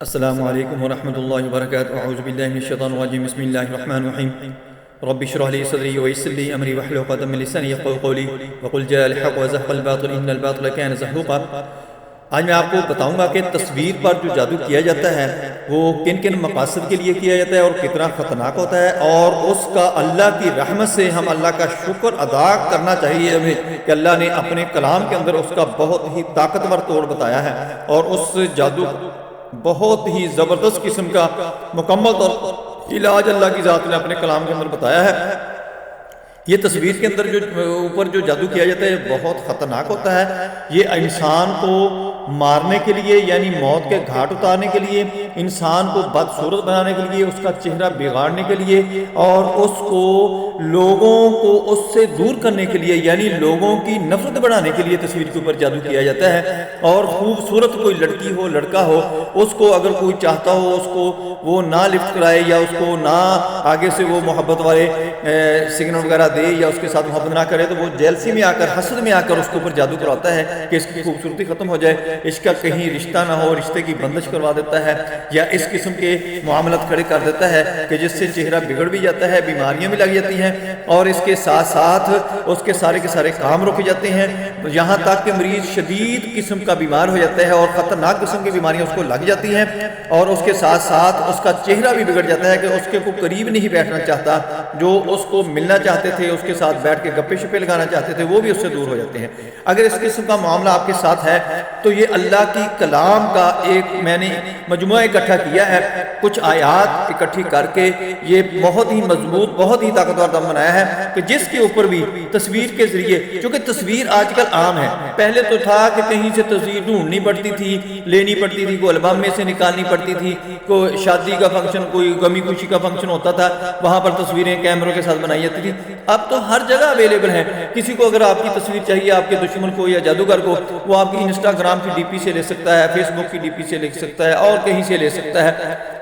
السلام علیکم ورحمۃ اللہ وبرکاتہ اعوذ باللہ من الشیطان الرجیم بسم اللہ الرحمن الرحیم رب اشرح لي صدری ويسر لي امری واحلل عقدۃ من لسانی یفقهوا قولی وقل جاء الحق وزهق الباطل ان الباطل كان زهوقا۔ آج میں آپ کو بتاؤں گا کہ تصویر پر جو جادو کیا جاتا ہے وہ کن کن مقاصد کے لیے کیا جاتا ہے اور کتنا خطرناک ہوتا ہے، اور اس کا اللہ کی رحمت سے ہم اللہ کا شکر ادا کرنا چاہیے ہمیں کہ اللہ نے اپنے کلام کے اندر اس کا بہت ہی طاقتور توڑ بتایا ہے، اور اس جادو بہت ہی زبردست قسم کا مکمل طور پر علاج اللہ کی ذات نے اپنے کلام کے اندر بتایا ہے۔ یہ تصویر کے اندر جو اوپر جو جادو کیا جاتا ہے بہت خطرناک ہوتا ہے۔ یہ انسان کو مارنے کے لیے یعنی موت کے گھاٹ اتارنے کے لیے، انسان کو بدصورت بنانے کے لیے، اس کا چہرہ بگاڑنے کے لیے، اور اس کو لوگوں کو اس سے دور کرنے کے لیے یعنی لوگوں کی نفرت بڑھانے کے لیے تصویر کے اوپر جادو کیا جاتا ہے۔ اور خوبصورت کوئی لڑکی ہو لڑکا ہو، اس کو اگر کوئی چاہتا ہو اس کو وہ نہ لفٹ کرائے یا اس کو نہ آگے سے وہ محبت والے سگنل وغیرہ دے یا اس کے ساتھ محبت نہ کرے، تو وہ جیلسی میں آ کر حسد میں آ کر اس کے اوپر جادو کراتا ہے کہ اس کی خوبصورتی ختم ہو جائے، اس کا کہیں رشتہ نہ ہو، رشتے کی بندش کروا دیتا ہے، یا اس قسم کے معاملات کھڑے کر دیتا ہے کہ جس سے چہرہ بگڑ بھی جاتا ہے، بیماریاں بھی لگ جاتی ہیں، اور اس کے ساتھ ساتھ اس کے سارے کام رک جاتے ہیں، یہاں تک کہ مریض شدید قسم کا بیمار ہو جاتا ہے اور خطرناک قسم کی بیماریاں اس کو لگ جاتی ہیں، اور اس کے ساتھ ساتھ اس کا چہرہ بھی بگڑ جاتا ہے کہ اس کے کو قریب نہیں بیٹھنا چاہتا، جو اس کو ملنا چاہتے تھے، اس کے ساتھ بیٹھ کے گپے شپے لگانا چاہتے تھے، وہ بھی اس سے دور ہو جاتے ہیں۔ اگر اس قسم کا معاملہ آپ کے ساتھ ہے تو یہ اللہ کی کلام کا ایک میں نے مجموعہ اکٹھا کیا ہے، کچھ آیات اکٹھی کر کے یہ بہت ہی مضبوط بہت ہی طاقتور دم بنایا ہے کہ جس کے اوپر بھی تصویر کے ذریعے، چونکہ تصویر آج کل عام ہے، پہلے تو تھا کہ کہیں سے تصویر ڈھونڈنی پڑتی تھی، لینی پڑتی تھی، کوئی البم میں سے نکالنی پڑتی تھی، کوئی شادی کا فنکشن کوئی غمی خوشی کا فنکشن ہوتا تھا وہاں پر تصویریں کیمروں کے ساتھ بنائی جاتی تھی۔ اب تو ہر جگہ اویلیبل ہیں، کسی کو اگر آپ کی تصویر چاہیے آپ کے دشمن کو یا جادوگر کو، وہ آپ کی انسٹاگرام کی ڈی پی سے لے سکتا ہے، فیس بک کی ڈی پی سے لے سکتا ہے، اور کہیں سے لے سکتا ہے،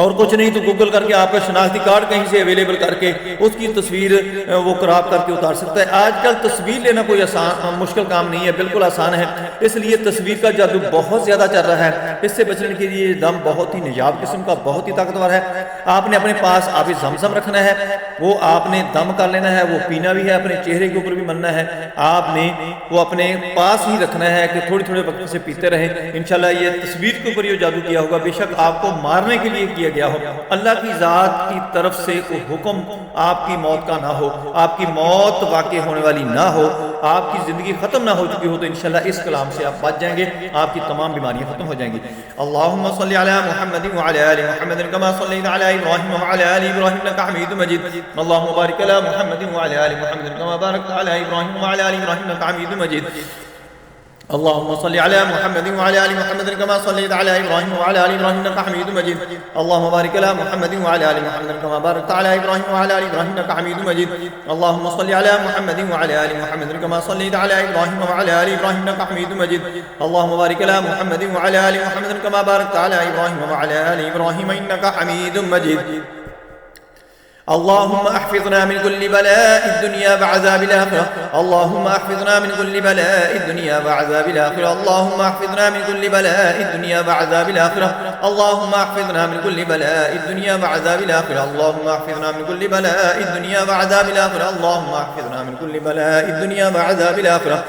اور کچھ نہیں تو گوگل کر کے آپ کا شناختی کارڈ کہیں سے اویلیبل کر کے اس کی تصویر وہ کراپ کر کے اتار سکتا ہے۔ آج کل تصویر لینا کوئی مشکل کام نہیں ہے، بالکل آسان ہے، اس لیے تصویر کا جادو بہت زیادہ چل رہا ہے۔ اس سے بچنے کے لیے دم بہت ہی نجاب قسم کا بہت ہی طاقتور ہے۔ آپ نے اپنے پاس آب زمزم رکھنا ہے، وہ آپ نے دم کر لینا ہے، وہ پینا بھی ہے، اپنے چہرے کے اوپر بھی مننا ہے، آپ نے وہ اپنے پاس ہی رکھنا ہے کہ تھوڑے تھوڑے وقت سے پیتے رہیں۔ انشاءاللہ یہ تصویر کے اوپر یہ جادو کیا ہوگا، بے شک آپ کو مارنے کے لیے کیا گیا ہو، اللہ کی ذات کی طرف سے کوئی حکم آپ کی موت کا نہ ہو، آپ کی موت واقع ہونے والی نہ ہو، آپ کی زندگی ختم نہ ہو چکی ہو، تو انشاءاللہ اس کلام سے آپ بچ جائیں گے، آپ کی تمام بیماریاں ختم ہو جائیں گی۔ اللہم صلی علی محمد وعلی آل محمد کما صلیت علی ابراہیم وعلی آل ابراہیم انک حمید مجید، اللہم بارک علی محمد وعلی آل محمد کما بارکت علی ابراہیم وعلی آل ابراہیم انک حمید مجید، اللهم صل على محمد وعلى آل محمد كما صليت على إبراهيم وعلى آل إبراهيم إنك حميد مجيد، اللهم بارك على محمد وعلى آل محمد كما باركت على إبراهيم وعلى آل إبراهيم إنك حميد مجيد، اللهم صل على محمد وعلى آل محمد كما صليت على إبراهيم وعلى آل إبراهيم إنك حميد مجيد، اللهم بارك على محمد وعلى آل محمد كما باركت على إبراهيم وعلى آل إبراهيم إنك حميد مجيد، اللهم احفظنا من كل بلاء الدنيا وعذاب الآخرة، اللهم احفظنا من كل بلاء الدنيا وعذاب الآخرة، اللهم احفظنا من كل بلاء الدنيا وعذاب الآخرة، اللهم احفظنا من كل بلاء الدنيا وعذاب الآخرة، اللهم احفظنا من كل بلاء الدنيا وعذاب الآخرة، اللهم احفظنا من كل بلاء الدنيا وعذاب الآخرة،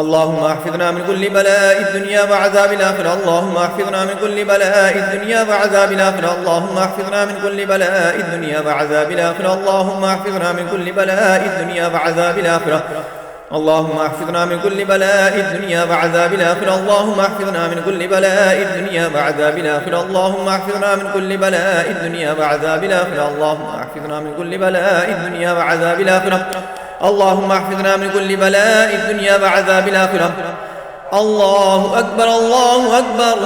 اللهم احفظنا من كل بلاء الدنيا وعذاب الآخرة، اللهم احفظنا من كل بلاء الدنيا وعذاب الآخرة، اللهم احفظنا من كل بلاء الدنيا وعذاب الآخرة، اللهم احفظنا من كل بلاء الدنيا وعذاب الآخرة، اللهم احفظنا من كل بلاء الدنيا وعذاب الآخرة، اللهم احفظنا من كل بلاء الدنيا وعذاب الآخرة، اللهم احفظنا من كل بلاء الدنيا وعذاب الآخرة، اللهم احفظنا من كل بلاء الدنيا وعذاب الآخرة، اللهم احفظنا من كل بلاء الدنيا وعذاب الآخرة، الله أكبر الله أكبر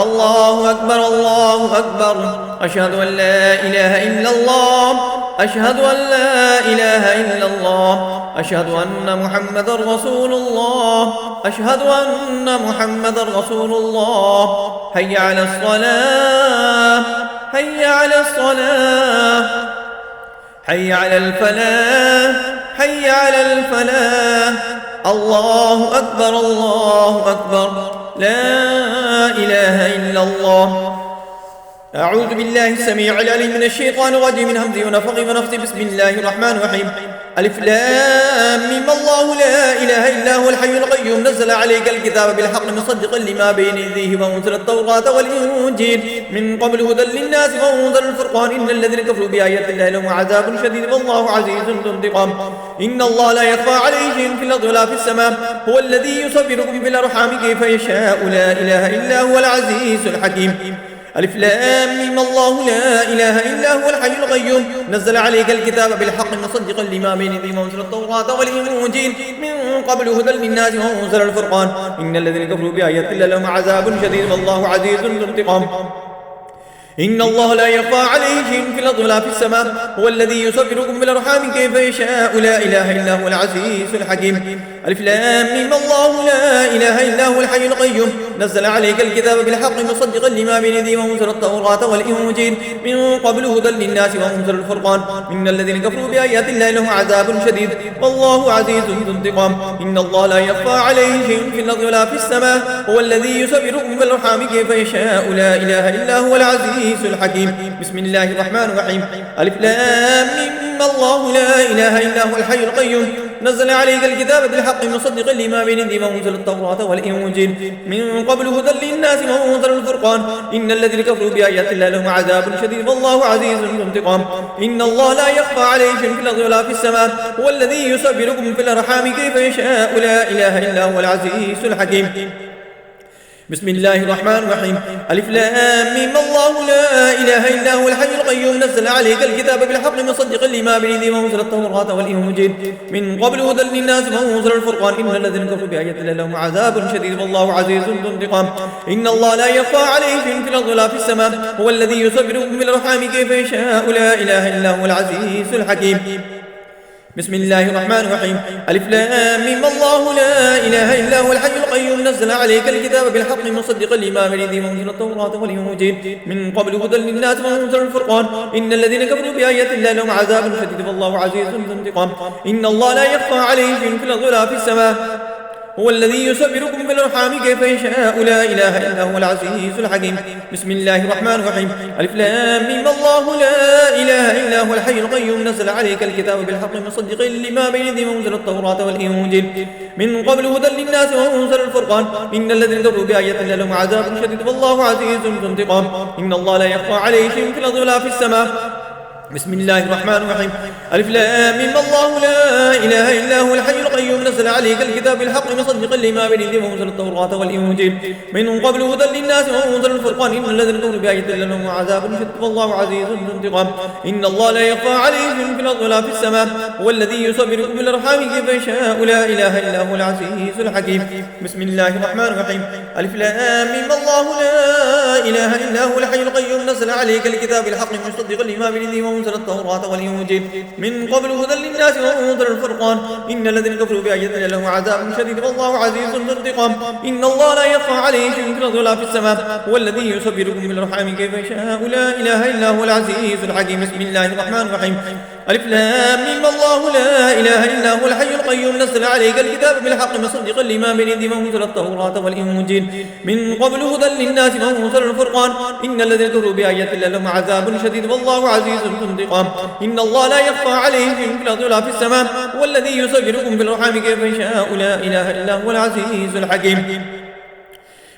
الله أكبر الله أكبر، أشهد أن لا إله إلا الله، أشهد أن لا إله إلا الله، أشهد أن محمد رسول الله، أشهد أن محمد رسول الله، حي على الصلاة حي على الصلاة حي على الفلاح حي على الفلاح، الله أكبر الله أكبر لا إله إلا الله. أعوذ بالله السميع العليم من الشيطان الرجيم من همزه ونفخه ونفثه. بسم الله الرحمن الرحيم. ألف لام ميم الله لا إله إلا هو الحي القيوم نزل عليك الكتاب بالحق مصدقا لما بين يديه وأنزل التوراة والإنجيل من قبل هدى للناس وأنزل الفرقان إن الذين كفروا بآيات الله لهم عذاب شديد والله عزيز ذو انتقام. إن الله لا يخفى عليه شيء في الأرض ولا في السماء هو الذي يصوركم في الأرحام كيف يشاء لا إله إلا هو العزيز الحكيم. ألف لام ميم الله لا إله إلا هو الحي القيوم نزل عليك الكتاب بالحق مصدقا لما بين يديه وأنزل التوراة والإنجيل من قبل هدى للناس وأنزل الفرقان إن الذين كفروا بآيات الله لهم عذاب شديد والله عزيز ذو انتقام. إن الله لا يخفى عليه شيء في الأرض ولا في السماء هو الذي يصوركم في الأرحام كيف يشاء لا إله إلا هو العزيز الحكيم. ألف لام ميم الله لا إله إلا هو الحي القيوم نزل عليك الكتاب بالحق مصدقا لما بين يديه وأنزل التوراة والإنجيل من قبل هدى للناس وأنزل الفرقان إن الذين كفروا بآيات الله لهم عذاب شديد والله عزيز ذو انتقام. إن الله لا يخفى عليه شيء في الأرض ولا في السماء هو الذي يصوركم في الأرحام كيف يشاء لا إله إلا هو العزيز الحكيم. بسم الله الرحمن الرحيم. ألف لام ميم الله لا إله إلا هو الحي القيوم نزل عليك الكتاب بالحق مصدقا لما بين يديه وأنزل التوراة والإنجيل من قبل هدى للناس وأنزل الفرقان إن الذين كفروا بآيات الله لهم عذاب شديد والله عزيز ذو انتقام. إن الله لا يخفى عليه شيء في الأرض ولا في السماء هو الذي يصوركم في الأرحام كيف يشاء لا إله إلا هو العزيز الحكيم. بسم الله الرحمن الرحيم. ألف لام ميم الله لا إله إلا هو الحي القيوم نزل عليك الكتاب بالحق مصدقا لما بين يديه وأنزل التوراة والإنجيل من قبل هدى للناس وأنزل الفرقان إن الذين كفروا بآيات الله لهم عذاب شديد والله عزيز ذو انتقام. إن الله لا يخفى عليه شيء في الأرض ولا في السماء هو الذي يصوركم في الأرحام كيف يشاء لا إله إلا هو العزيز الحكيم. بسم الله الرحمن الرحيم. ألف لام ميم الله لا إله إلا هو الحي القيوم نزل عليك الكتاب بالحق مصدقا لما بين يديه وأنزل التوراة والإنجيل من قبل هدى للناس وأنزل الفرقان إن الذين كفروا بآيات الله لهم عذاب شديد والله عزيز ذو انتقام. إن الله لا يخفى عليه شيء في الأرض ولا في السماء هو الذي يصوركم في الأرحام كيف يشاء لا إله إلا هو العزيز الحكيم. بسم الله الرحمن الرحيم. ألف لام ميم الله لا إله إلا هو الحي القيوم نزل عليك الكتاب بالحق مصدقا لما بين يديه وأنزل التوراة والإنجيل من قبل هدى للناس وأنزل الفرقان إن الذين كفروا بآيات الله لهم عذاب شديد والله عزيز ذو انتقام. إن الله لا يخفى عليه شيء في الأرض ولا في السماء. بسم الله الرحمن الرحيم. ألف لام ميم الله لا إله إلا هو الحي القيوم نزل عليك الكتاب بالحق مصدقا لما بين يديه وأنزل التوراة والإنجيل من قبل هدى للناس وأنزل الفرقان إن الذين كفروا بآيات الله لهم عذاب شديد والله عزيز ذو انتقام. إن الله لا يخفى عليه شيء في الأرض ولا في السماء هو الذي يصوركم في الأرحام كيف يشاء لا إله إلا هو العزيز الحكيم. بسم الله الرحمن الرحيم. ألف لام ميم الله لا إله إلا هو الحي القيوم نزل عليك الكتاب بالحق مصدقا لما بين يديه وأنزل التوراة والإنجيل من قبل هدى للناس وأنزل الفرقان إن الذين كفروا بآيات الله لهم عذاب شديد والله عزيز ذو انتقام. إن الله لا يخفى عليه شيء في الأرض ولا في السماء هو الذي يصوركم في الأرحام كيف يشاء لا إله إلا هو العزيز الحكيم. بسم الله الرحمن الرحيم. ألف لام ميم الله لا إله إلا هو الحي القيوم نزل عليك الكتاب بالحق مصدقا لما بين يديه وأنزل التوراة والإنجيل من قبل هدى للناس وأنزل الفرقان إن الذين كفروا بآيات الله لهم عذاب شديد والله عزيز ذو انتقام. إن الله لا يخفى عليه شيء في الأرض ولا في السماء هو الذي يصوركم في الأرحام كيف يشاء لا إله إلا هو العزيز الحكيم.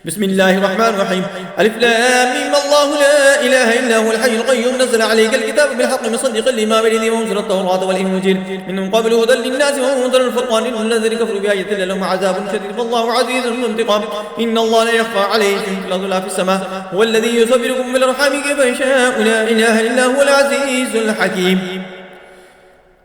بسم الله الرحمن الرحيم. ألف لام ميم الله لا إله إلا هو الحي القيوم نزل عليك الكتاب بالحق مصدقا لما بين يديه وأنزل التوراة والإنجيل من قبل هدى للناس وأنزل الفرقان إن الذين كفروا بآيات الله لهم عذاب شديد والله عزيز ذو انتقام. إن الله لا يخفى عليه شيء في الأرض ولا في السماء هو الذي يصوركم في الأرحام كيف يشاء لا إله إلا هو العزيز الحكيم.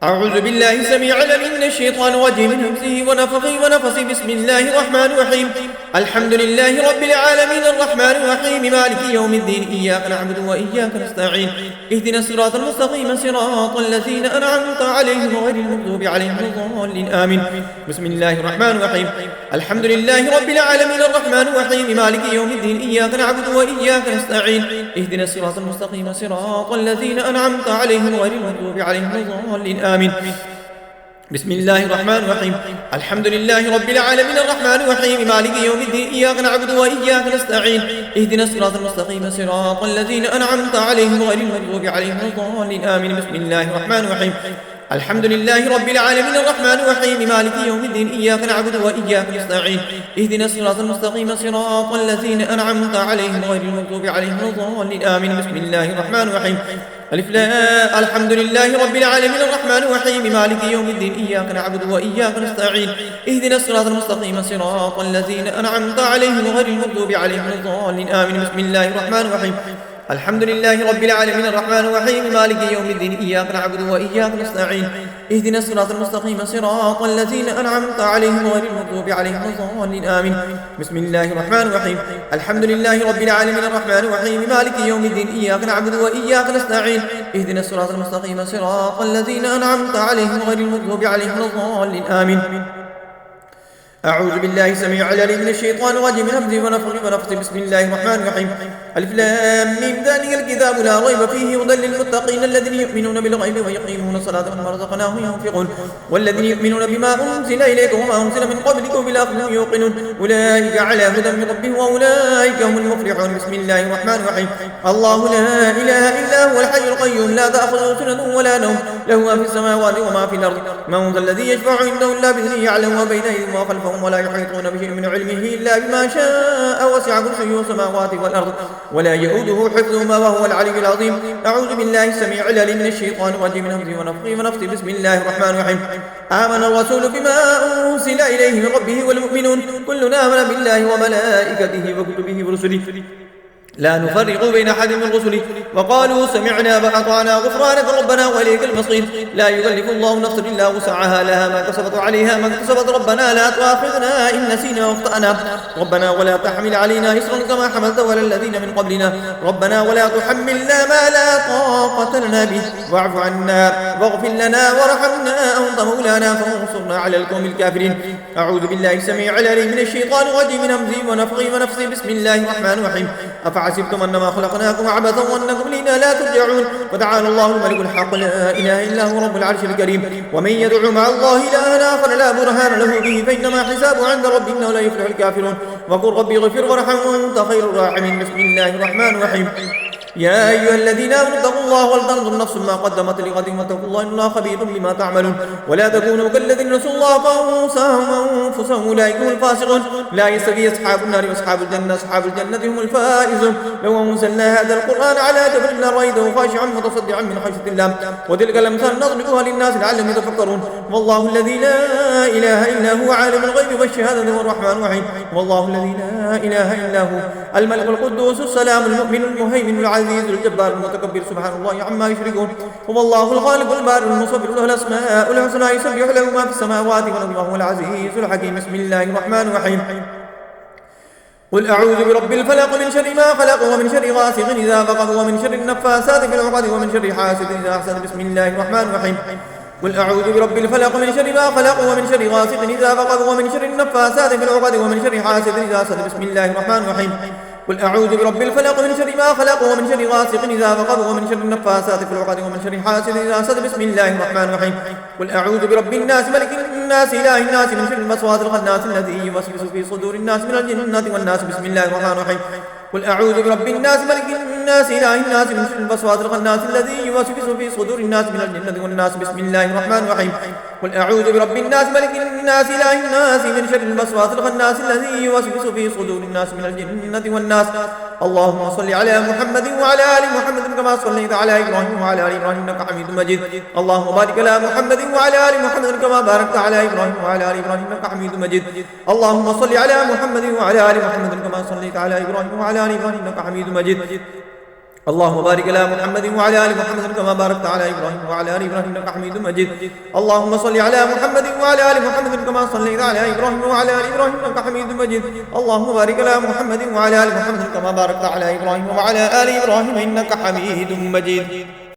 أعوذ بالله السميع العليم من الشيطان الرجيم من همزه ونفخه ونفسه. بسم الله الرحمن الرحيم. الحمد لله رب العالمين الرحمن الرحيم مالك يوم الدين إياك نعبد وإياك نستعين اهدنا الصراط المستقيم صراط الذين أنعمت عليهم غير المغضوب عليهم ولا الضالين آمين. بسم الله الرحمن الرحيم. الحمد لله رب العالمين الرحمن الرحيم مالك يوم الدين إياك نعبد وإياك نستعين اهدنا الصراط المستقيم صراط الذين أنعمت عليهم غير المغضوب عليهم ولا الضالين آمين. بسم الله الرحمن الرحيم الحمد لله رب العالمين الرحمن الرحيم مالك يوم الدين إياك نعبد وإياك نستعين اهدنا الصراط المستقيم صراط الذين أنعمت عليهم غير المغضوب عليهم ولا الضالين آمين. بسم الله الرحمن الرحيم الحمد لله رب العالمين الرحمن الرحيم مالك يوم الدين إياك نعبد وإياك نستعين اهدنا الصراط المستقيم صراط الذين أنعمت عليهم غير المغضوب عليهم ولا الضالين آمين. بسم الله الرحمن الرحيم ألف لا الحمد لله رب العالمين الرحمن الرحيم مالك يوم الدين إياك نعبد وإياك نستعين اهدنا الصراط المستقيم صراط الذين أنعمت عليهم غير المغضوب عليهم ولا الضالين آمين. بسم الله الرحمن الرحيم الحمد لله رب العالمين الرحمن الرحيم مالك يوم الدين إياك نعبد وإياك نستعين اهدنا الصراط المستقيم صراط الذين أنعمت عليهم غير المغضوب عليهم ولا الضالين آمين. بسم الله الرحمن الرحيم الحمد لله رب العالمين الرحمن الرحيم مالك يوم الدين إياك نعبد وإياك نستعين اهدنا الصراط المستقيم صراط الذين أنعمت عليهم غير المغضوب عليهم ولا الضالين آمين. أعوذ بالله السميع العليم من الشيطان الرجيم من همزه ونفخه ونفثه. بسم الله الرحمن الرحيم ألف لام ميم ذلك الكتاب لا ريب فيه هدى للمتقين الذين يؤمنون بالغيب ويقيمون الصلاة ومما رزقناهم ينفقون والذين يؤمنون بما أنزل إليك وما أنزل من قبلك وبالآخرة يوقنون أولئك على هدى من ربهم وأولئك هم المفلحون. بسم الله الرحمن الرحيم الله لا إله إلا هو الحي القيوم لا تأخذه سنة ولا نوم له ما في السماوات وما في الأرض من ذا الذي يشفع عنده إلا بإذنه يعلم ما بين أيديهم وخلفهم ولا يحيطون بشيء من علمه إلا بما شاء وسع كرسيه السماوات والأرض ولا يؤوده حفظهما وهو العلي العظيم. أعوذ بالله السميع العليم من الشيطان الرجيم من همزه ونفخه ونفثه. بسم الله الرحمن الرحيم آمن الرسول بما أنزل إليه من ربه والمؤمنون كلنا آمن بالله وملائكته وكتبه ورسله لا نفرق بين أحد من رسله وقالوا سمعنا وأطعنا غفرانك ربنا وإليك المصير. لا يكلف الله نفسا إلا وسعها لها ما كسبت عليها ما اكتسبت ربنا لا تؤاخذنا إن نسينا واخطأنا ربنا ولا تحمل علينا إصرا كما حملته على الذين من قبلنا ربنا ولا تحملنا ما لا طاقة لنا به واعف عنا واغفر لنا وارحمنا أنت مولانا فانصرنا على القوم الكافرين. أعوذ بالله السميع العليم من الشيطان الرجيم من همزه ونفخه ونفثه. بسم الله الرحمن الرحيم أفحسبتم أنما خلقناكم عبثا وأنكم إلينا لا ترجعون وتعالى الله الملك الحق لا إله إلا هو رب العرش الكريم. ومن يدعو مع الله إلها آخر لا برهان له به فإنما حسابه عند ربه إنه لا يفلح الكافرون. وقل ربي اغفر وارحم وأنت خير الراحمين. بسم الله الرحمن الرحيم يا أيها الذين آمنوا اتقوا الله ولتنظر نفس ما قدمت لغد واتقوا الله إن الله خبير بما تعملون ولا تكونوا كالذين نسوا الله فأنساهم أنفسهم أولئك هم الفاسقون. لا يستوي أصحاب النار وأصحاب الجنة أصحاب الجنة هم الفائزون. لو أنزلنا هذا القرآن على جبل لرأيته خاشعا متصدعا من خشية الله وتلك الأمثال نضربها للناس لعلهم يتفكرون. والله الذي لا إله إلا هو عالم الغيب والشهادة هو الرحمن الرحيم. والله الذي لا إله إلا هو الملك القدوس السلام المؤمن المهيمن العزيز الجبار المتكبر سبحان الله عما يشركون. هو الله الخالق البارئ المصور له الأسماء الحسنى يسبح له ما في السماوات والأرض وهو العزيز الحكيم. بسم الله الرحمن الرحيم قل أعوذ برب الفلق من شر ما خلق ومن شر غاسق إذا وقب ومن شر النفاثات في العقد ومن شر حاسد إذا حسد. بسم الله الرحمن الرحيم قل أعوذ برب الفلق من شر ما خلق ومن شر غاسق إذا وقب ومن شر النفاثات في العقد ومن شر حاسد إذا حسد. بسم الله الرحمن الرحيم قل أعوذ برب الفلق من شر ما خلق ومن شر غاسق إذا وقب ومن شر النفاثات في العقد ومن شر حاسد إذا حسد. بسم الله الرحمن الرحيم قل أعوذ برب الناس ملك الناس إله الناس من شر الوسواس الخناس الذي يوسوس في صدور الناس من الجنة والناس. بسم الله الرحمن الرحيم قل أعوذ برب الناس ملك الناس إله الناس من شر الوسواس الخناس الذي يوسوس في صدور الناس من الجنة والناس. بسم الله الرحمن الرحيم قل أعوذ برب الناس ملك الناس إله الناس من شر الوسواس الخناس الذي يوسوس في صدور الناس من الجنة والناس. اللهم صل على محمد وعلى آل محمد كما صليت على إبراهيم وعلى آل إبراهيم إنك حميد مجيد. اللهم بارك على محمد وعلى آل محمد كما باركت على إبراهيم وعلى آل إبراهيم إنك حميد مجيد. اللهم صل على محمد وعلى آل محمد كما صليت على إبراهيم وعلى آل إبراهيم إنك حميد مجيد. اللهم بارك على محمد وعلى آل محمد كما باركت على إبراهيم وعلى آل إبراهيم إنك حميد مجيد. اللهم صل على محمد وعلى آل محمد كما صليت على إبراهيم وعلى آل إبراهيم إنك حميد مجيد. اللهم بارك على محمد وعلى آل محمد كما باركت على إبراهيم وعلى آل إبراهيم إنك حميد مجيد.